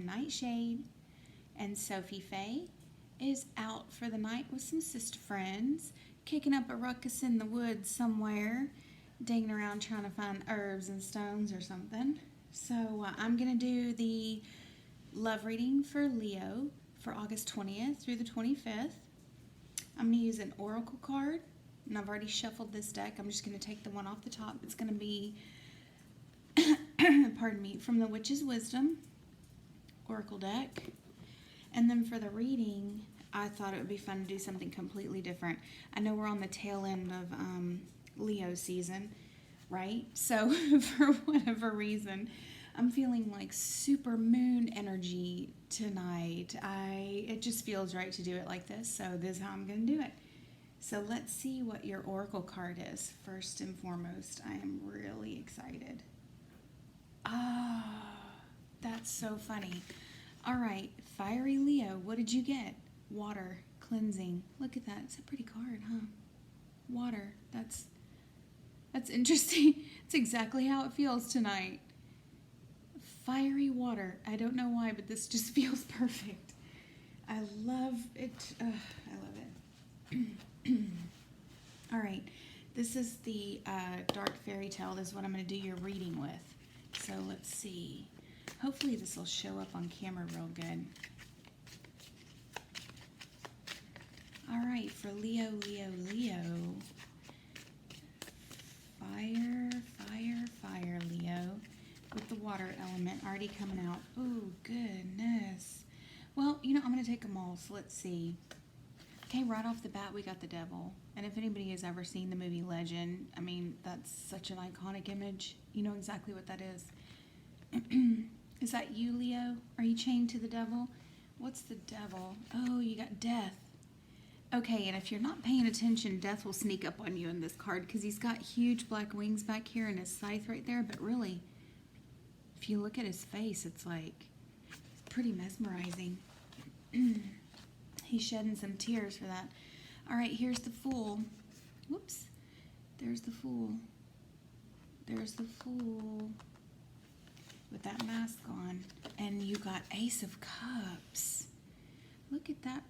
NightShade, and Sophie Faye is out for the night with some sister friends, kicking up a ruckus in the woods somewhere, digging around trying to find herbs and stones or something. So I'm going to do the love reading for Leo for August 20th through the 25th. I'm going to use an oracle card, and I've already shuffled this deck. I'm just going to take the one off the top. It's going to be, pardon me, from the Witch's Wisdom oracle deck. And then for the reading, I thought it would be fun to do something completely different. I know we're on the tail end of Leo season, right? So for whatever reason, I'm feeling like super moon energy tonight. It just feels right to do it like this, so this is how I'm going to do it. So let's see what your oracle card is. First and foremost, I am really excited. Ah, that's so funny. All right, Fiery Leo, what did you get? Water, cleansing. Look at that. It's a pretty card, huh? Water. That's interesting. It's exactly how it feels tonight. Fiery water. I don't know why, but this just feels perfect. I love it. I love it. All right. This is the Dark Fairy Tale. This is what I'm going to do your reading with. So let's see. Hopefully this will show up on camera real good. All right, for Leo, Leo, Leo. Fire, fire, fire, Leo. With the water element already coming out. Oh, goodness. Well, I'm going to take them all, so let's see. Okay, right off the bat, we got the devil. And if anybody has ever seen the movie Legend, I mean, that's such an iconic image. You know exactly what that is. Is that you, Leo? Are you chained to the devil? What's the devil? Oh, you got death. Okay, and if you're not paying attention, death will sneak up on you in this card because he's got huge black wings back here and his scythe right there. But really, if you look at his face, it's like pretty mesmerizing. He's shedding some tears for that. All right, here's the Fool. Whoops. There's the Fool. There's the Fool with that mask on. And you got Ace of Cups. Look at that.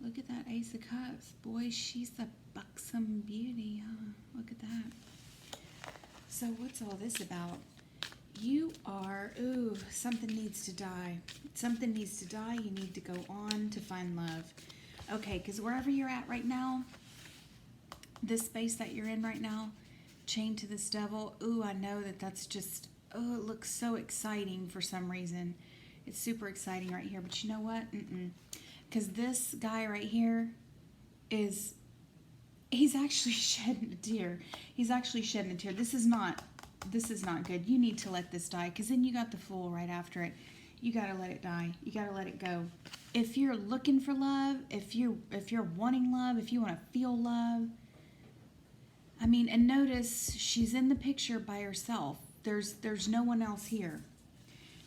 Look at that Ace of Cups. Boy, she's a buxom beauty, huh? Look at that. So what's all this about? You are, ooh, something needs to die. Something needs to die. You need to go on to find love. Okay, because wherever you're at right now, this space that you're in right now, chained to this devil, ooh, I know that's just, oh, it looks so exciting for some reason. It's super exciting right here, but you know what? Because this guy right here he's actually shedding a tear. He's actually shedding a tear. This is not good. You need to let this die, because then you got the Fool right after it. You got to let it die. You got to let it go. If you're looking for love, if you're wanting love, if you want to feel love, I mean, and notice she's in the picture by herself. There's no one else here.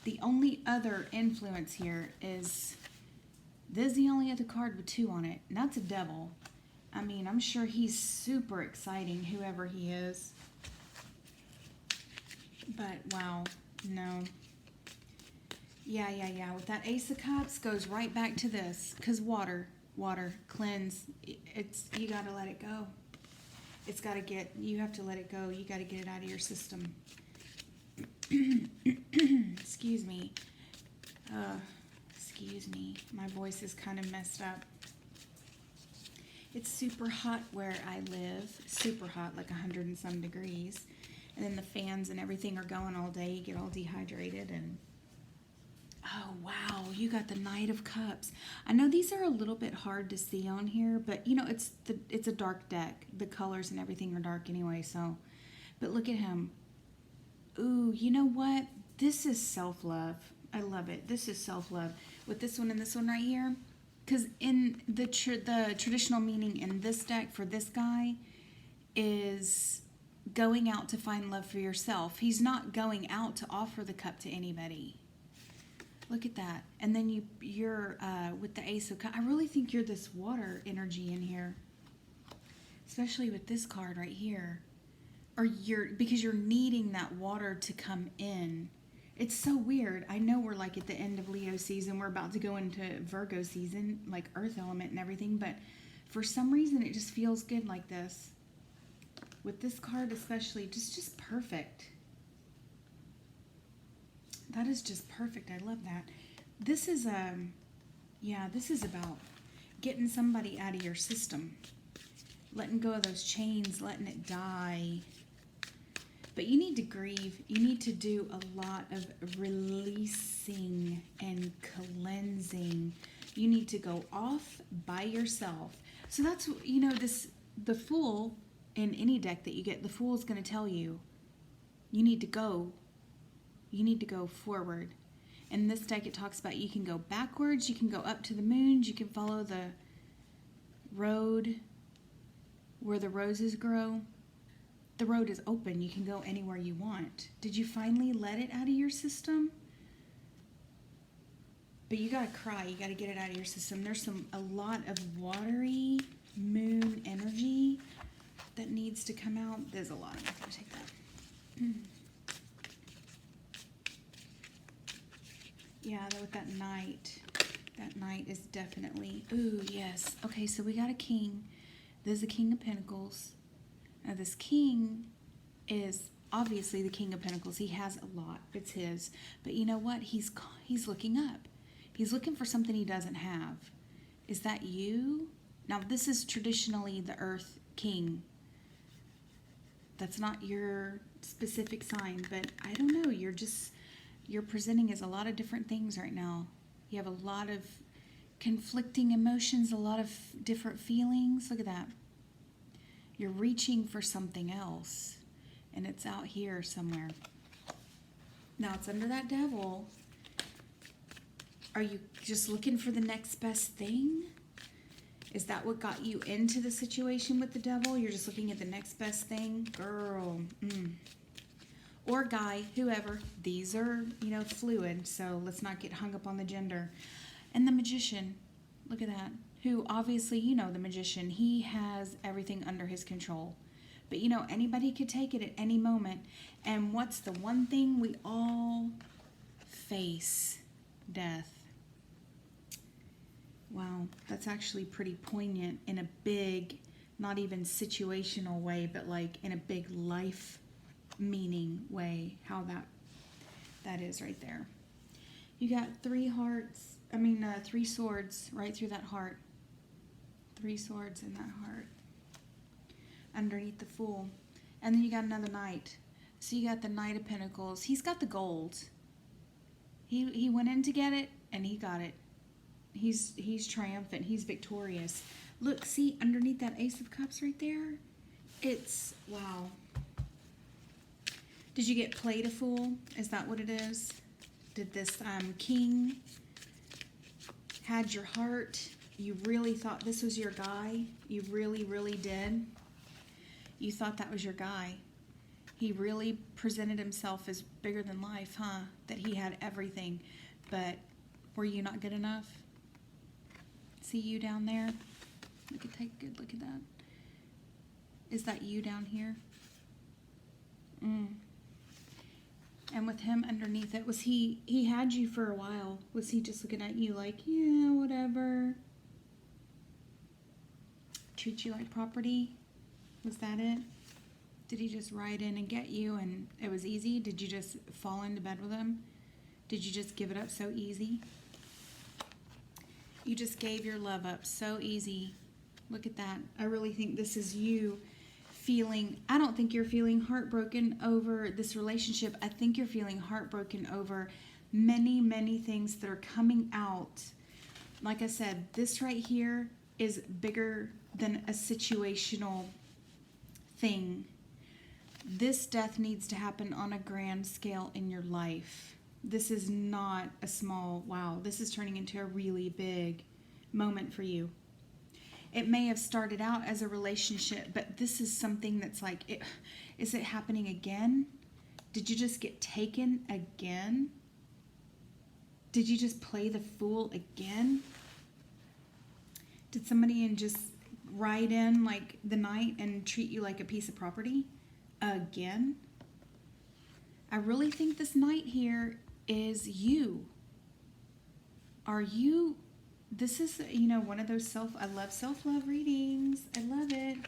The only other influence here is, this is the only other card with 2 on it, and that's a devil. I mean, I'm sure he's super exciting, whoever he is. But, wow, no. Yeah. With that Ace of Cups, goes right back to this. Because water, cleanse. You got to let it go. You have to let it go. You got to get it out of your system. Excuse me. Excuse me. My voice is kind of messed up. It's super hot where I live. Super hot, like 100 and some degrees. And then the fans and everything are going all day. You get all dehydrated. And oh, wow, you got the Knight of Cups. I know these are a little bit hard to see on here, but, it's a dark deck. The colors and everything are dark anyway, so. But look at him. Ooh, you know what? This is self-love. I love it. This is self-love. With this one and this one right here. Because in the traditional meaning in this deck for this guy is going out to find love for yourself. He's not going out to offer the cup to anybody. Look at that. And then you're with the Ace of Cups. I really think you're this water energy in here. Especially with this card right here. Or because you're needing that water to come in. It's so weird. I know we're like at the end of Leo season. We're about to go into Virgo season, like Earth element and everything. But for some reason, it just feels good like this. With this card especially, just perfect. That is just perfect. I love that. This is, yeah, this is about getting somebody out of your system. Letting go of those chains, letting it die. But you need to grieve. You need to do a lot of releasing and cleansing. You need to go off by yourself. So that's, you know, the Fool in any deck that you get, the Fool is going to tell you, you need to go. You need to go forward. In this deck, it talks about you can go backwards, you can go up to the moons, you can follow the road where the roses grow. The road is open. You can go anywhere you want. Did you finally let it out of your system? But you gotta cry. You gotta get it out of your system. There's a lot of watery moon energy that needs to come out. There's a lot. I'm gonna take that. Yeah, with that night is definitely. Ooh, yes. Okay, so we got a king. There's a King of Pentacles. Now this king is obviously the King of Pentacles. He has a lot. It's his. But you know what? He's looking up. He's looking for something he doesn't have. Is that you? Now this is traditionally the Earth King. That's not your specific sign, but I don't know. You're presenting as a lot of different things right now. You have a lot of conflicting emotions, a lot of different feelings. Look at that. You're reaching for something else, and it's out here somewhere. Now, it's under that Devil. Are you just looking for the next best thing? Is that what got you into the situation with the Devil? You're just looking at the next best thing? Girl. Or guy, whoever. These are, you know, fluid, so let's not get hung up on the gender. And the Magician. Look at that. Who obviously, you know, the Magician, he has everything under his control. But you know, anybody could take it at any moment. And what's the one thing we all face? Death. Wow, that's actually pretty poignant in a big, not even situational way, but like in a big life meaning way, how that is right there. You got three swords right through that heart. 3 swords in that heart underneath the Fool. And then you got another Knight. So you got the Knight of Pentacles. He's got the gold. He went in to get it, and he got it. He's triumphant. He's victorious. Look, see underneath that Ace of Cups right there? It's, wow. Did you get played a fool? Is that what it is? Did this king had your heart? You really thought this was your guy? You really, really did? You thought that was your guy. He really presented himself as bigger than life, huh? That he had everything. But were you not good enough? See you down there? Take a good look at that. Is that you down here? And with him underneath it, was he had you for a while. Was he just looking at you like, yeah, whatever? Treat you like property? Was that it? Did he just ride in and get you and it was easy? Did you just fall into bed with him? Did you just give it up so easy? You just gave your love up so easy. Look at that. I really think this is you feeling, I don't think you're feeling heartbroken over this relationship. I think you're feeling heartbroken over many, many things that are coming out. Like I said, this right here is bigger than a situational thing. This death needs to happen on a grand scale in your life. This is not a small, wow, this is turning into a really big moment for you. It may have started out as a relationship, but this is something that's like, is it happening again? Did you just get taken again? Did you just play the fool again? Did somebody just ride in like the Knight and treat you like a piece of property again? I really think this Knight here is you. Are you, this is, one of those I love self-love readings. I love it.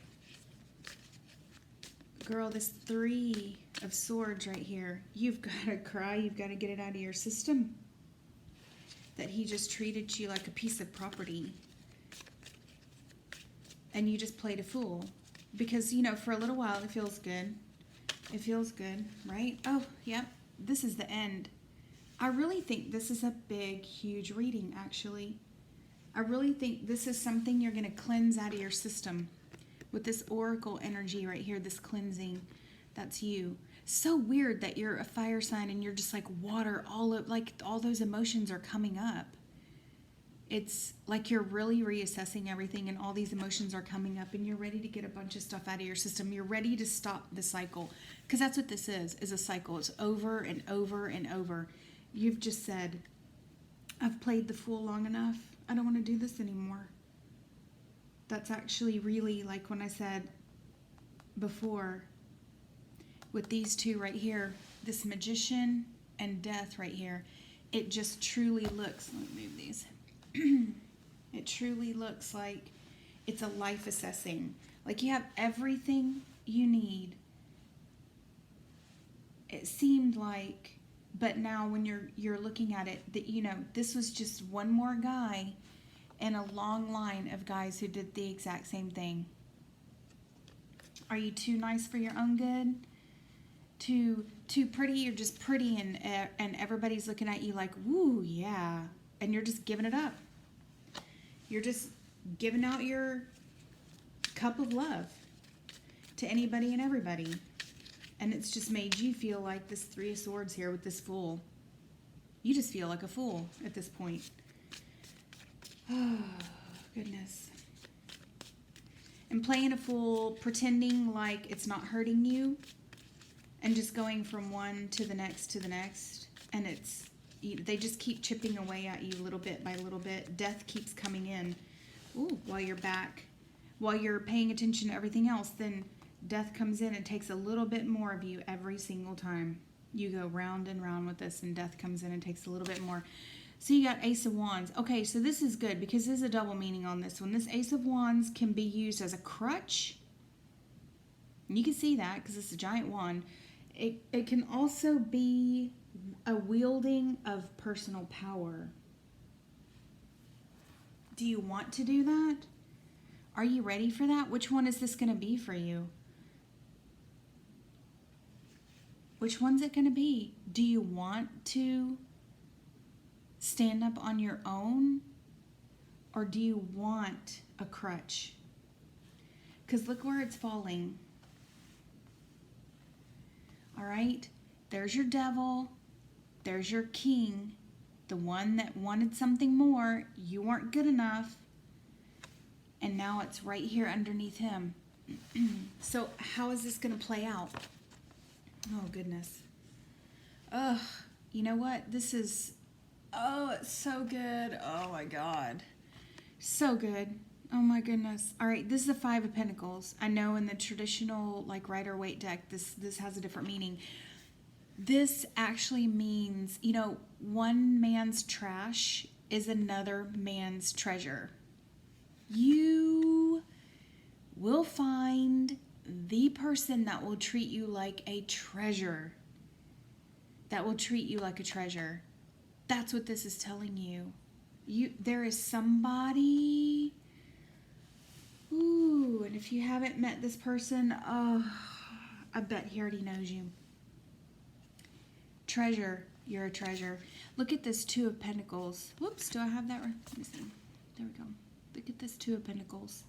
Girl, this 3 of Swords right here. You've got to cry. You've got to get it out of your system. That he just treated you like a piece of property. And you just played a fool. Because, for a little while it feels good. It feels good, right? Oh, yep. This is the end. I really think this is a big, huge reading, actually. I really think this is something you're going to cleanse out of your system. With this oracle energy right here, this cleansing, that's you. So weird that you're a fire sign and you're just like water, like all those emotions are coming up. It's like you're really reassessing everything and all these emotions are coming up and you're ready to get a bunch of stuff out of your system. You're ready to stop the cycle. Because that's what this is a cycle. It's over and over and over. You've just said, I've played the fool long enough. I don't want to do this anymore. That's actually really like when I said before with these 2 right here, this Magician and Death right here, it just truly looks, let me move these. It truly looks like it's a life assessing. Like you have everything you need. It seemed like, but now when you're looking at it, that this was just one more guy in a long line of guys who did the exact same thing. Are you too nice for your own good? Too pretty? You're just pretty and everybody's looking at you like, woo, yeah. And you're just giving it up. You're just giving out your cup of love to anybody and everybody. And it's just made you feel like this 3 of Swords here with this fool. You just feel like a fool at this point. Oh, goodness. And playing a fool, pretending like it's not hurting you, and just going from one to the next, and they just keep chipping away at you little bit by little bit. Death keeps coming in. Ooh, while you're back. While you're paying attention to everything else, then Death comes in and takes a little bit more of you every single time. You go round and round with this, and Death comes in and takes a little bit more. So you got Ace of Wands. Okay, so this is good because there's a double meaning on this one. This Ace of Wands can be used as a crutch. And you can see that because it's a giant wand. It can also be a wielding of personal power. Do you want to do that? Are you ready for that? Which one is this going to be for you? Which one's it going to be? Do you want to stand up on your own? Or do you want a crutch? Because look where it's falling. All right? There's your devil. There's your king. The one that wanted something more. You weren't good enough. And now it's right here underneath him. So how is this going to play out? Oh, goodness. Ugh. You know what? This is... Oh, it's so good. Oh, my God. So good. Oh, my goodness. All right, this is the 5 of Pentacles. I know in the traditional, like, Rider-Waite deck, this has a different meaning. This actually means, one man's trash is another man's treasure. You will find the person that will treat you like a treasure. That will treat you like a treasure. That's what this is telling you. There is somebody. Ooh, and if you haven't met this person, oh, I bet he already knows you. Treasure. You're a treasure. Look at this 2 of Pentacles. Whoops, do I have that right? Let me see. There we go. Look at this 2 of Pentacles.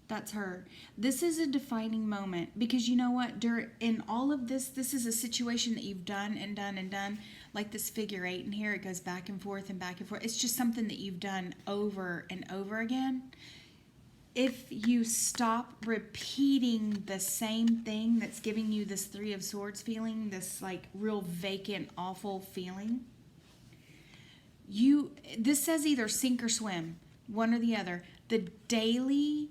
That's her. This is a defining moment because you know what? In all of this, this is a situation that you've done and done and done. Like this figure 8 in here, it goes back and forth and back and forth. It's just something that you've done over and over again. If you stop repeating the same thing that's giving you this 3 of Swords feeling, this like real vacant, awful feeling, this says either sink or swim, one or the other. The daily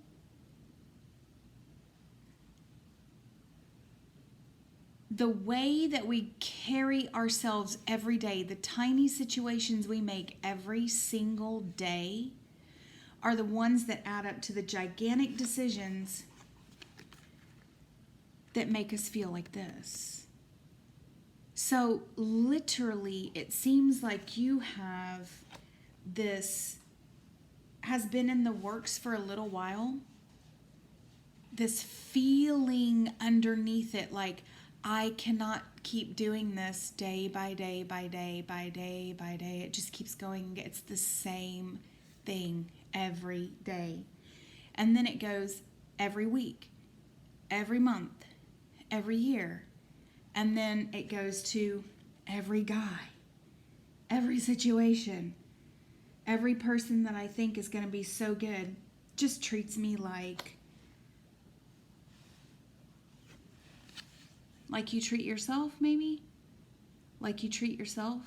the way that we carry ourselves every day, the tiny situations we make every single day, are the ones that add up to the gigantic decisions that make us feel like this. So literally, it seems like you have this, has been in the works for a little while, this feeling underneath it, like, I cannot keep doing this day by day by day by day by day. It just keeps going. It's the same thing every day. And then it goes every week, every month, every year. And then it goes to every guy, every situation, every person that I think is going to be so good just treats me like you treat yourself, maybe? Like you treat yourself?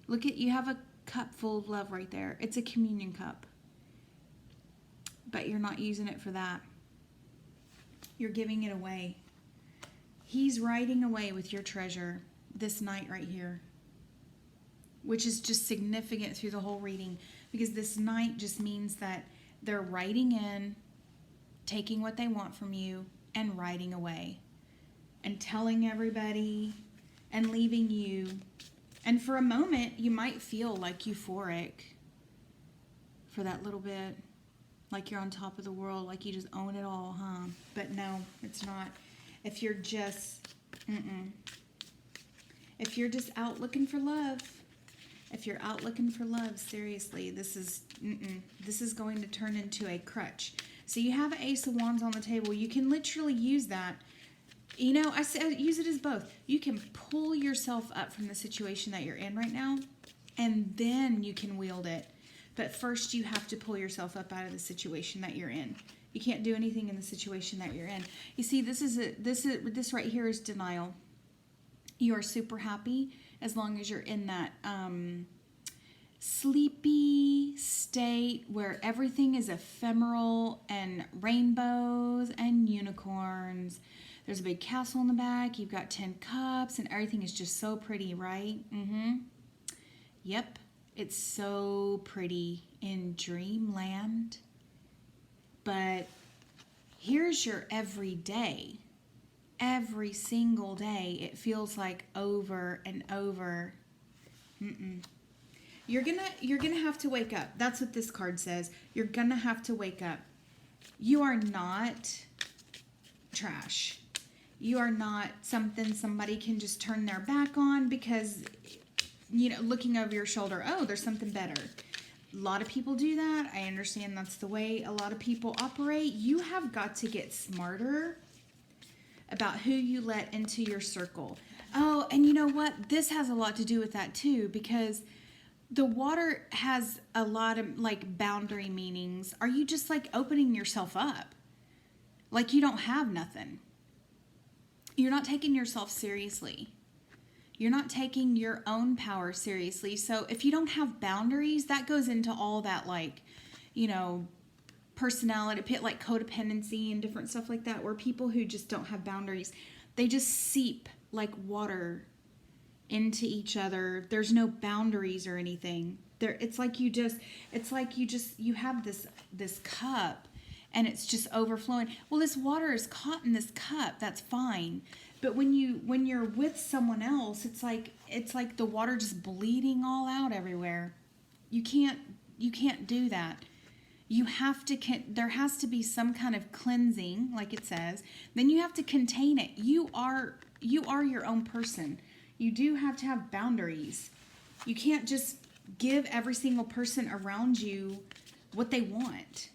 Look at, you have a cup full of love right there. It's a communion cup. But you're not using it for that. You're giving it away. He's riding away with your treasure this night right here, which is just significant through the whole reading, because this night just means that they're riding in, taking what they want from you, and riding away, and telling everybody, and leaving you. And for a moment, you might feel like euphoric for that little bit, like you're on top of the world, like you just own it all, huh? But no, it's not. If you're just, if you're just out looking for love, seriously, this is going to turn into a crutch. So you have an Ace of Wands on the table. You can literally use that. You know, I say use it as both. You can pull yourself up from the situation that you're in right now, and then you can wield it. But first, you have to pull yourself up out of the situation that you're in. You can't do anything in the situation that you're in. You see, this right here is denial. You are super happy as long as you're in that sleepy state where everything is ephemeral and rainbows and unicorns. There's a big castle in the back. You've got 10 cups and everything is just so pretty, right? Yep. It's so pretty in dreamland. But here's your everyday. Every single day, it feels like over and over. You're gonna have to wake up. That's what this card says. You're gonna have to wake up. You are not trash. You are not something somebody can just turn their back on because, you know, looking over your shoulder, oh, there's something better. A lot of people do that. I understand that's the way a lot of people operate. You have got to get smarter about who you let into your circle. Oh, and you know what? This has a lot to do with that too, because the water has a lot of like boundary meanings. Are you just like opening yourself up? Like you don't have nothing. You're not taking yourself seriously. You're not taking your own power seriously. So if you don't have boundaries, that goes into all that, like, you know, personality, like codependency and different stuff like that, where people who just don't have boundaries, they just seep like water into each other. There's no boundaries or anything. It's like you have this cup and it's just overflowing. Well, this water is caught in this cup. That's fine. But when you're with someone else, it's like the water just bleeding all out everywhere. You can't do that. You have to, there has to be some kind of cleansing, like it says. Then you have to contain it. You are your own person. You do have to have boundaries. You can't just give every single person around you what they want.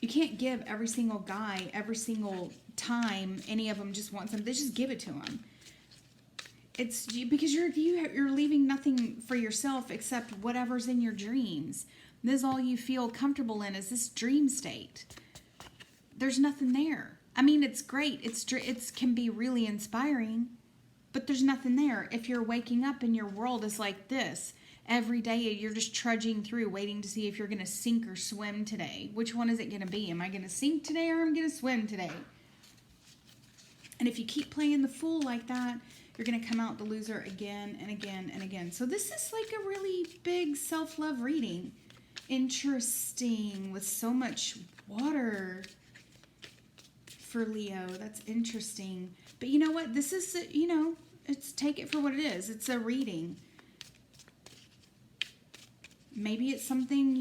You can't give every single guy, every single time any of them just want something, just give it to them. It's because you're leaving nothing for yourself except whatever's in your dreams. This is all you feel comfortable in, is this dream state. There's nothing there. I mean, it's great. It can be really inspiring, but there's nothing there. If you're waking up and your world is like this, every day you're just trudging through, waiting to see if you're going to sink or swim today. Which one is it going to be? Am I going to sink today or am I going to swim today? And if you keep playing the fool like that, you're going to come out the loser again and again and again. So this is like a really big self-love reading. Interesting, with so much water for Leo. That's interesting. But you know what? This is, it's, take it for what it is. It's a reading. Maybe it's something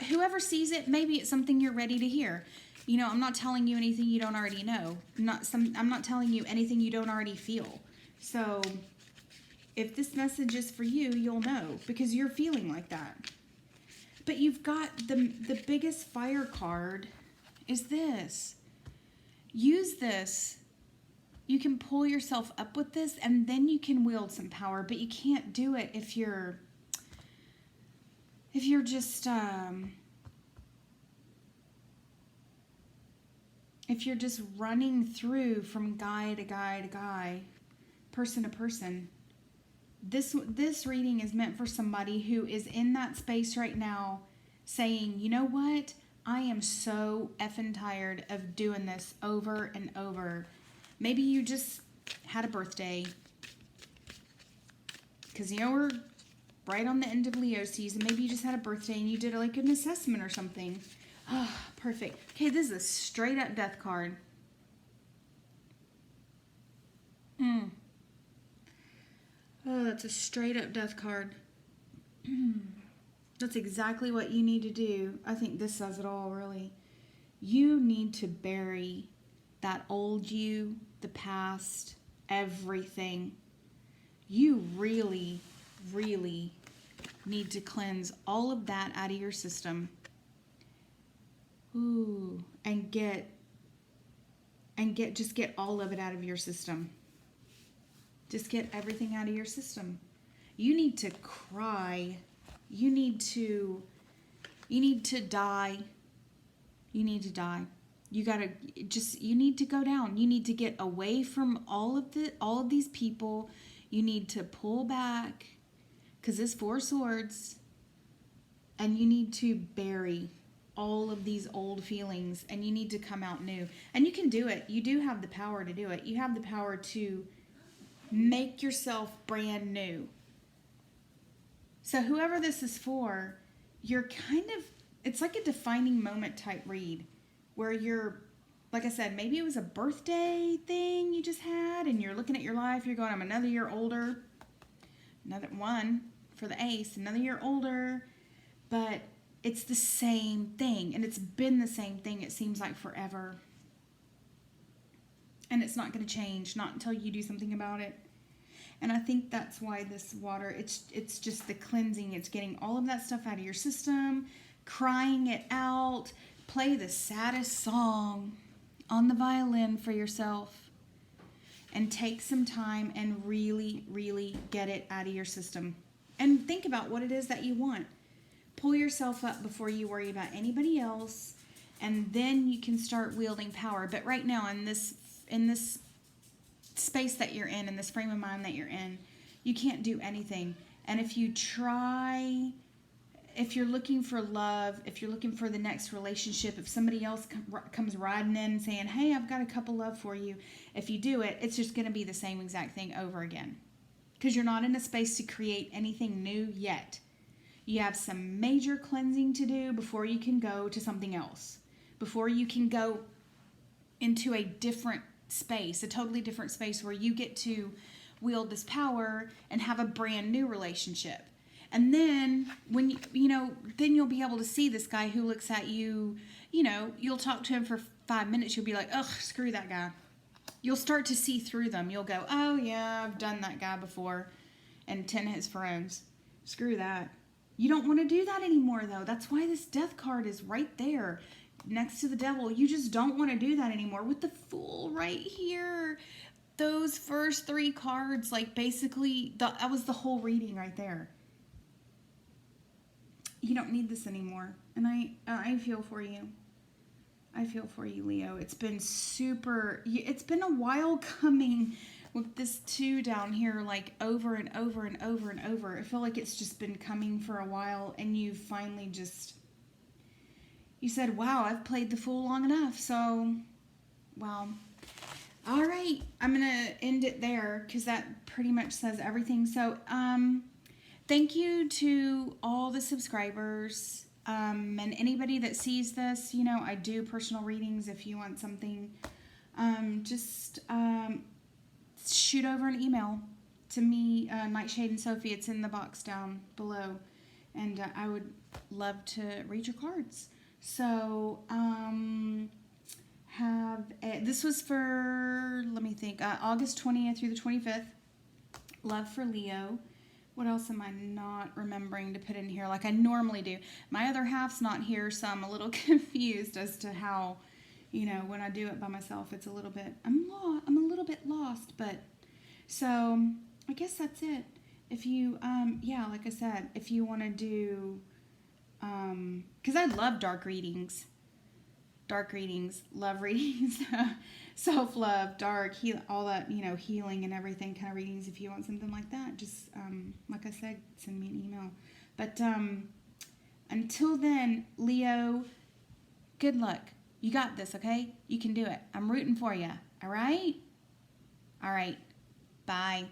whoever sees it, maybe it's something you're ready to hear. I'm not telling you anything you don't already know. I'm not telling you anything you don't already feel. So if this message is for you, you'll know because you're feeling like that. But you've got the biggest fire card is this. Use this. You can pull yourself up with this and then you can wield some power, but you can't do it if you're just running through from guy to guy to guy, person to person. This reading is meant for somebody who is in that space right now saying, you know what? I am so effing tired of doing this over and over. Maybe you just had a birthday. Because, we're right on the end of Leo season. Maybe you just had a birthday and you did like an assessment or something. Oh, perfect. Okay, this is a straight up death card. Oh, that's a straight up death card. That's exactly what you need to do. I think this says it all, really. You need to bury that old you, the past, everything. You really, really need to cleanse all of that out of your system. Ooh, and get all of it out of your system. Just get everything out of your system. You need to cry. You need to die. You need to die. You need to go down. You need to get away from all of these people. You need to pull back because it's 4 swords. And you need to bury all of these old feelings and you need to come out new. And you can do it. You do have the power to do it. You have the power to make yourself brand new. So whoever this is for, you're it's like a defining moment type read where you're, like I said, maybe it was a birthday thing you just had and you're looking at your life, you're going, I'm another year older. Another one for the ace, another year older. But it's the same thing and it's been the same thing, it seems like forever. And it's not going to change, not until you do something about it. And I think that's why this water, it's just the cleansing. It's getting all of that stuff out of your system, crying it out. Play the saddest song on the violin for yourself. And take some time and really, really get it out of your system. And think about what it is that you want. Pull yourself up before you worry about anybody else. And then you can start wielding power. But right now in this space that you're in this frame of mind that you're in, you can't do anything. And if you try, if you're looking for love, if you're looking for the next relationship, if somebody else comes riding in and saying, hey, I've got a cup of love for you, if you do it, it's just going to be the same exact thing over again. Because you're not in a space to create anything new yet. You have some major cleansing to do before you can go to something else. Before you can go into a different space, a totally different space where you get to wield this power and have a brand new relationship. And then when then you'll be able to see this guy who looks at you, you'll talk to him for 5 minutes, you'll be like, ugh, screw that guy. You'll start to see through them. You'll go, oh yeah, I've done that guy before. And 10 of his friends. Screw that. You don't want to do that anymore though. That's why this death card is right there next to the devil. You just don't want to do that anymore. With the Fool right here, those first 3 cards, like basically that was the whole reading right there. You don't need this anymore. And I feel for you. I feel for you, Leo. It's been a while coming with this 2 down here, like over and over and over and over. I feel like it's just been coming for a while and you finally you said, wow, I've played the Fool long enough. So, well, All right, I'm gonna end it there because that pretty much says everything. So, thank you to all the subscribers, and anybody that sees this. You know, I do personal readings. If you want something, just shoot over an email to me, Nightshade and Sophie. It's in the box down below, and I would love to read your cards. So, this was for, let me think, August 20th through the 25th. Love for Leo. What else am I not remembering to put in here like I normally do? My other half's not here, so I'm a little confused as to how, you know, when I do it by myself, it's a little bit, I'm a little bit lost, but, so, I guess that's it. If you, yeah, like I said, if you want to do, because I love dark readings, love readings, self-love, dark, all that, you know, healing and everything kind of readings. If you want something like that, just, like I said, send me an email. But until then, Leo, good luck. You got this, okay? You can do it. I'm rooting for you, all right? All right. Bye.